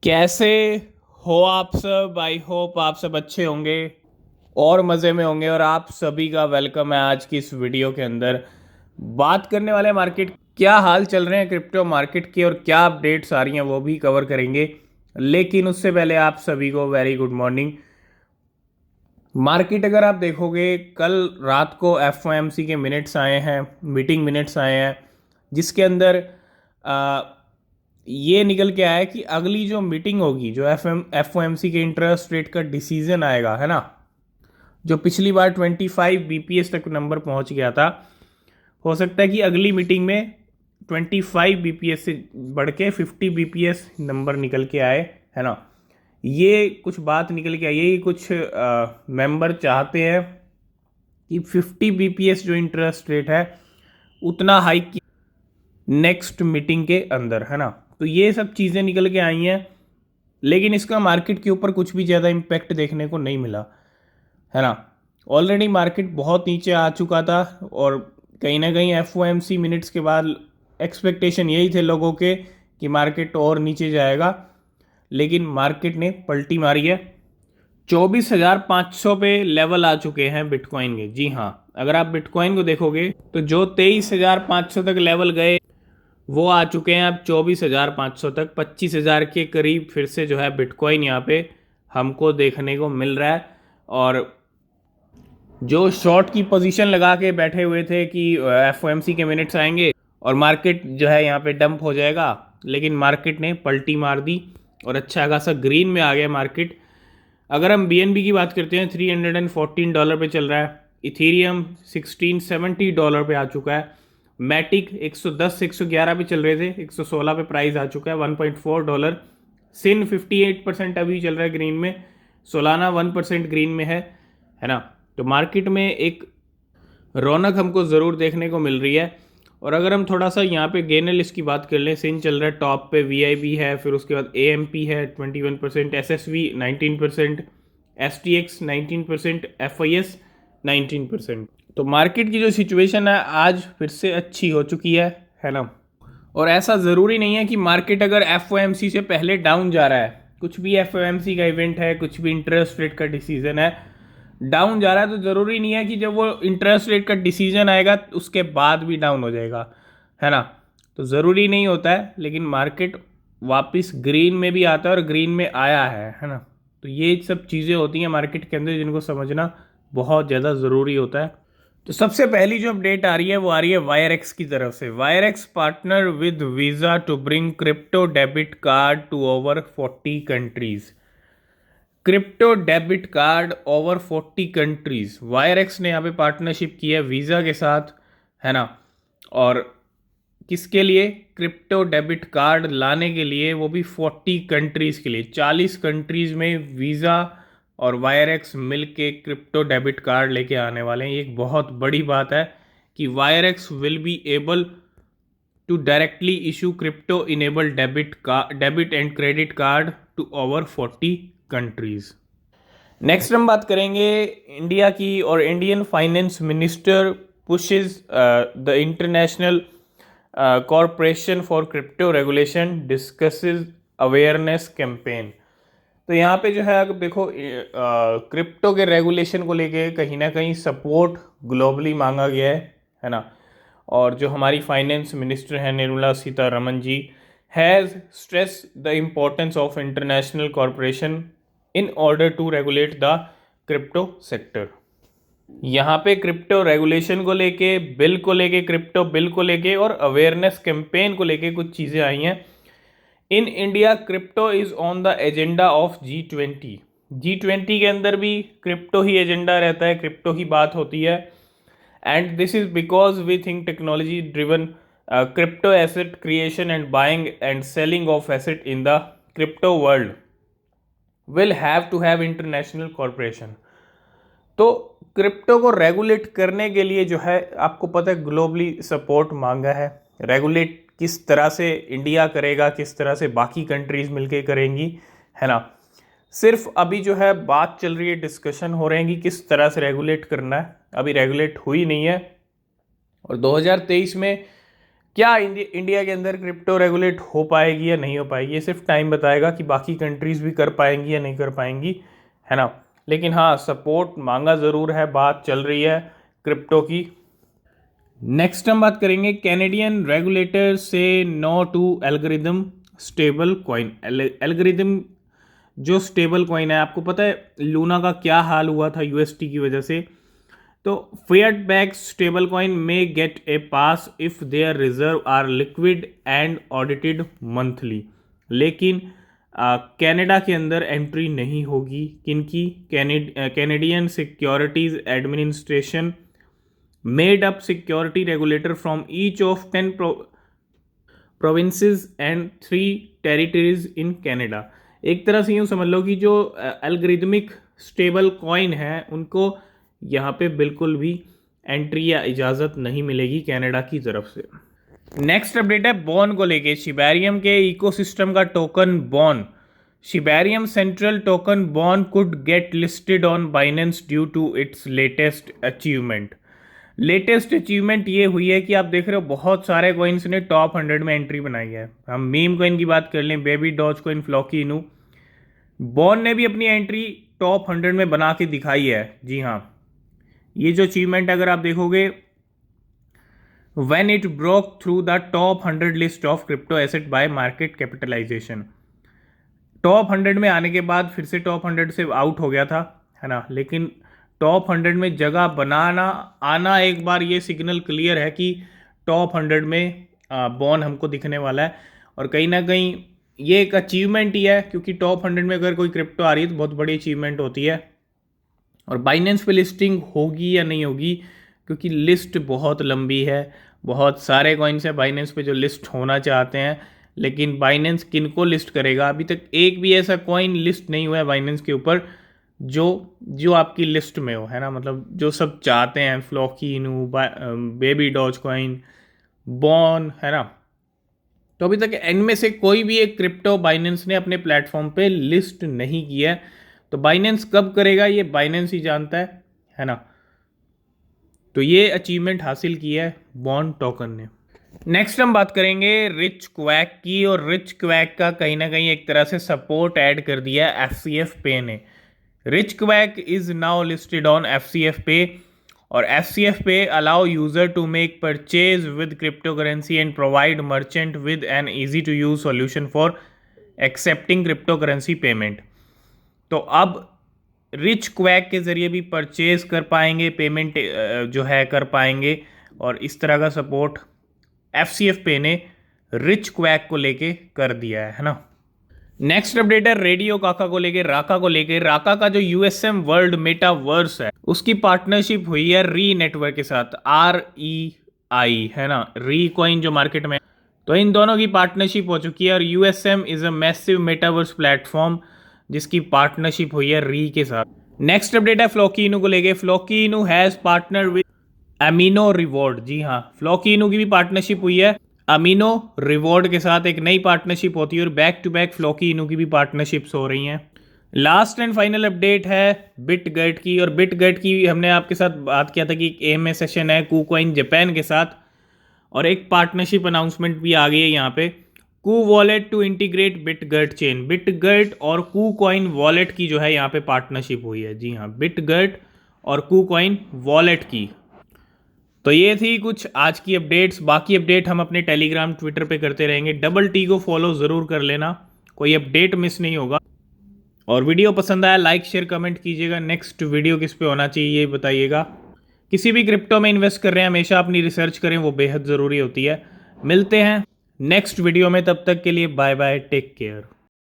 कैसे हो आप सब। आई होप आप सब अच्छे होंगे और मज़े में होंगे। और आप सभी का वेलकम है आज की इस वीडियो के अंदर। बात करने वाले मार्केट क्या हाल चल रहे हैं क्रिप्टो मार्केट के और क्या अपडेट्स आ रही हैं वो भी कवर करेंगे। लेकिन उससे पहले आप सभी को वेरी गुड मॉर्निंग। मार्केट अगर आप देखोगे कल रात को एफओएमसी के मिनट्स आए हैं, मीटिंग मिनट्स आए हैं, जिसके अंदर आ, ये निकल के आया है कि अगली जो मीटिंग होगी, जो एफओएमसी के इंटरेस्ट रेट का डिसीजन आएगा, है ना, जो पिछली बार 25 बीपीएस तक नंबर पहुंच गया था, हो सकता है कि अगली मीटिंग में 25 बीपीएस से बढ़ के 50 बीपीएस नंबर निकल के आए, है ना। ये कुछ बात निकल के आई है, ये कुछ मेंबर चाहते हैं कि 50 बीपीएस जो इंटरेस्ट रेट है उतना हाइक नेक्स्ट मीटिंग के अंदर, है ना। तो ये सब चीज़ें निकल के आई हैं, लेकिन इसका मार्केट के ऊपर कुछ भी ज़्यादा इम्पैक्ट देखने को नहीं मिला, है ना। ऑलरेडी मार्केट बहुत नीचे आ चुका था और कहीं ना कहीं एफओएमसी मिनट्स के बाद एक्सपेक्टेशन यही थे लोगों के कि मार्केट और नीचे जाएगा, लेकिन मार्केट ने पलटी मारी है। 24,500 पे लेवल आ चुके हैं बिटकॉइन के। जी हाँ, अगर आप बिटकॉइन को देखोगे तो जो 23,500 तक लेवल गए वो आ चुके हैं अब 24,500 तक। 25,000 के करीब फिर से जो है बिटकॉइन यहाँ पे हमको देखने को मिल रहा है। और जो शॉर्ट की पोजीशन लगा के बैठे हुए थे कि एफओएमसी के मिनट्स आएंगे और मार्केट जो है यहाँ पे डंप हो जाएगा, लेकिन मार्केट ने पलटी मार दी और अच्छा खासा ग्रीन में आ गया मार्केट। अगर हम बीएनबी की बात करते हैं, $314 पे चल रहा है। इथेरियम $1670 पे आ चुका है। मैटिक 110 111 पे चल रहे थे, 116 पे प्राइस आ चुका है, $1.4। सिन 58% अभी चल रहा है ग्रीन में। सोलाना 1% ग्रीन में है ना। तो मार्केट में एक रौनक हमको ज़रूर देखने को मिल रही है। और अगर हम थोड़ा सा यहाँ पे गेनर लिस्ट की बात कर लें, सिन चल रहा है टॉप पे, वीआईबी है, फिर उसके बाद एएमपी है 21%, एसएसवी 19%, एसटीएक्स 19%, एफआईएस 19%। तो मार्केट की जो सिचुएशन है आज फिर से अच्छी हो चुकी है ना। और ऐसा ज़रूरी नहीं है कि मार्केट अगर एफओएमसी से पहले डाउन जा रहा है, कुछ भी एफओएमसी का इवेंट है, कुछ भी इंटरेस्ट रेट का डिसीजन है, डाउन जा रहा है, तो ज़रूरी नहीं है कि जब वो इंटरेस्ट रेट का डिसीजन आएगा उसके बाद भी डाउन हो जाएगा, है ना। तो ज़रूरी नहीं होता है, लेकिन मार्केट वापस ग्रीन में भी आता है और ग्रीन में आया है ना। तो ये सब चीज़ें होती हैं मार्केट के अंदर जिनको समझना बहुत ज़्यादा ज़रूरी होता है। तो सबसे पहली जो अपडेट आ रही है वो आ रही है वायरएक्स की तरफ से। Wirex partner with Visa to bring crypto debit card to over 40 countries. Crypto debit card over 40 countries, Wirex ने यहाँ पे पार्टनरशिप की है वीज़ा के साथ, है ना। और किसके लिए? क्रिप्टो डेबिट कार्ड लाने के लिए, वो भी 40 कंट्रीज़ के लिए। 40 कंट्रीज़ में वीज़ा और वायरएक्स मिल के क्रिप्टो डेबिट कार्ड लेके आने वाले हैं। ये एक बहुत बड़ी बात है कि Wirex will be able to directly issue crypto enable debit and credit card to over 40 countries. Next हम बात करेंगे इंडिया की। और Indian finance minister pushes the international corporation for crypto regulation discusses awareness campaign. तो यहाँ पे जो है अगर देखो क्रिप्टो के रेगुलेशन को लेके कहीं ना कहीं सपोर्ट ग्लोबली मांगा गया है ना। और जो हमारी फाइनेंस मिनिस्टर हैं Nirmala Sitharaman ji, has stress the importance of international corporation in order to regulate the crypto sector. यहाँ पे क्रिप्टो रेगुलेशन को लेके, बिल को लेके, क्रिप्टो बिल को लेके और अवेयरनेस कैंपेन को लेके कुछ चीज़ें आई हैं। In India crypto is on the agenda of G20। G20 के अंदर भी क्रिप्टो ही एजेंडा रहता है, क्रिप्टो की बात होती है। And this is because we think technology driven crypto asset creation and buying and selling of asset in the crypto world will have to have international corporation. तो क्रिप्टो को regulate करने के लिए जो है, आपको पता है ग्लोबली सपोर्ट मांगा है। रेगुलेट किस तरह से इंडिया करेगा, किस तरह से बाकी कंट्रीज मिलके करेंगी, है ना। सिर्फ अभी जो है बात चल रही है, डिस्कशन हो रहे हैं कि किस तरह से रेगुलेट करना है, अभी रेगुलेट हुई नहीं है। और 2023 में क्या इंडिया के अंदर क्रिप्टो रेगुलेट हो पाएगी या नहीं हो पाएगी, ये सिर्फ टाइम बताएगा कि बाकी कंट्रीज भी कर पाएंगी या नहीं कर पाएंगी, है ना। लेकिन हाँ, सपोर्ट मांगा ज़रूर है, बात चल रही है क्रिप्टो की। नेक्स्ट हम बात करेंगे कैनेडियन रेगुलेटर से no to algorithm stable coin. Algorithm जो स्टेबल कॉइन है, आपको पता है लूना का क्या हाल हुआ था यूएसटी की वजह से। तो फिएट बैक स्टेबल कॉइन में get a pass if there reserve are liquid and audited monthly, लेकिन कनाडा के अंदर एंट्री नहीं होगी। किनकी? Canadian securities administration made up security regulator from each of 10 provinces and 3 territories in Canada. एक तरह से यूँ समझ लो कि जो एल्गोरिदमिक स्टेबल कॉइन है उनको यहाँ पे बिल्कुल भी एंट्री या इजाज़त नहीं मिलेगी कनाडा की तरफ से। नेक्स्ट अपडेट है बॉन को लेके। शिबेरियम के इकोसिस्टम का token Bone, Shibarium central token Bone could get listed on Binance due to its latest achievement. Latest achievement ये हुई है कि आप देख रहे हो बहुत सारे कॉइन्स ने टॉप 100 में एंट्री बनाई है। हम मीम कॉइन की बात कर लें, बेबी डॉज कॉइन, फ्लॉकी इनू, बॉन ने भी अपनी एंट्री टॉप 100 में बना के दिखाई है। जी हाँ, ये जो अचीवमेंट अगर आप देखोगे, when it broke through the top 100 list of crypto asset by market capitalization. Top 100 में आने के बाद फिर से टॉप 100 से आउट हो गया था, है ना। लेकिन टॉप 100 में जगह बनाना आना एक बार ये सिग्नल क्लियर है कि टॉप 100 में बॉन हमको दिखने वाला है। और कहीं ना कहीं ये एक अचीवमेंट ही है, क्योंकि टॉप 100 में अगर कोई क्रिप्टो आ रही है तो बहुत बड़ी अचीवमेंट होती है। और बाइनेंस पे लिस्टिंग होगी या नहीं होगी, क्योंकि लिस्ट बहुत लंबी है, बहुत सारे कॉइन्स हैं बाइनेंस पे जो लिस्ट होना चाहते हैं, लेकिन बाइनेंस किनको लिस्ट करेगा? अभी तक एक भी ऐसा कॉइन लिस्ट नहीं हुआ है बाइनेंस के ऊपर जो आपकी लिस्ट में हो, है ना। मतलब जो सब चाहते हैं, फ्लॉकी इनू, बेबी डॉज कॉइन, बॉन, है ना। तो अभी तक इनमें से कोई भी एक क्रिप्टो बाइनेंस ने अपने प्लेटफॉर्म पे लिस्ट नहीं किया है। तो बाइनेंस कब करेगा ये बाइनेंस ही जानता है ना। तो ये अचीवमेंट हासिल किया है बॉन टोकन ने। नेक्स्ट हम बात करेंगे रिच क्वैक की, और रिच क्वैक का कहीं ना कहीं एक तरह से सपोर्ट ऐड कर दिया है FCF पे ने। Rich Quack is now listed on FCF पे, और FCF पे allow user to make purchase with cryptocurrency and provide merchant with an easy to use solution for accepting cryptocurrency payment. तो अब rich quack के ज़रिए भी purchase कर पाएंगे, पेमेंट जो है कर पाएंगे, और इस तरह का सपोर्ट FCF पे ने रिच क्वैक को लेके कर दिया है ना। नेक्स्ट अपडेट है रेडियो काका को लेके, राका को लेके। राका का जो USM वर्ल्ड मेटावर्स है उसकी पार्टनरशिप हुई है री नेटवर्क के साथ, REI, है ना, री कॉइन जो मार्केट में। तो इन दोनों की पार्टनरशिप हो चुकी है, और USM is a massive metaverse platform जिसकी पार्टनरशिप हुई है री के साथ। नेक्स्ट अपडेट है फ्लॉकी इनू को लेके। Floki Inu has partner with Amino reward. जी हाँ, फ्लॉकी इनू की भी पार्टनरशिप हुई है अमीनो रिवॉर्ड के साथ, एक नई पार्टनरशिप होती है, और बैक टू बैक फ्लॉकी इनू की भी पार्टनरशिप्स हो रही हैं। लास्ट एंड फाइनल अपडेट है बिटगेट की, और बिटगेट की हमने आपके साथ बात किया था कि एक AMA सेशन है KuCoin जापान के साथ, और एक पार्टनरशिप अनाउंसमेंट भी आ गई है यहाँ पे। Ku wallet to integrate Bitget chain. Bitget और KuCoin वॉलेट की जो है यहाँ पे पार्टनरशिप हुई है। जी हाँ, बिटगेट और KuCoin वॉलेट की। तो ये थी कुछ आज की अपडेट्स। बाकी अपडेट हम अपने टेलीग्राम, ट्विटर पे करते रहेंगे। DT को फॉलो ज़रूर कर लेना, कोई अपडेट मिस नहीं होगा। और वीडियो पसंद आया लाइक शेयर कमेंट कीजिएगा। नेक्स्ट वीडियो किस पे होना चाहिए ये बताइएगा। किसी भी क्रिप्टो में इन्वेस्ट कर रहे हैं हमेशा अपनी रिसर्च करें, वो बेहद ज़रूरी होती है। मिलते हैं नेक्स्ट वीडियो में, तब तक के लिए बाय बाय, टेक केयर।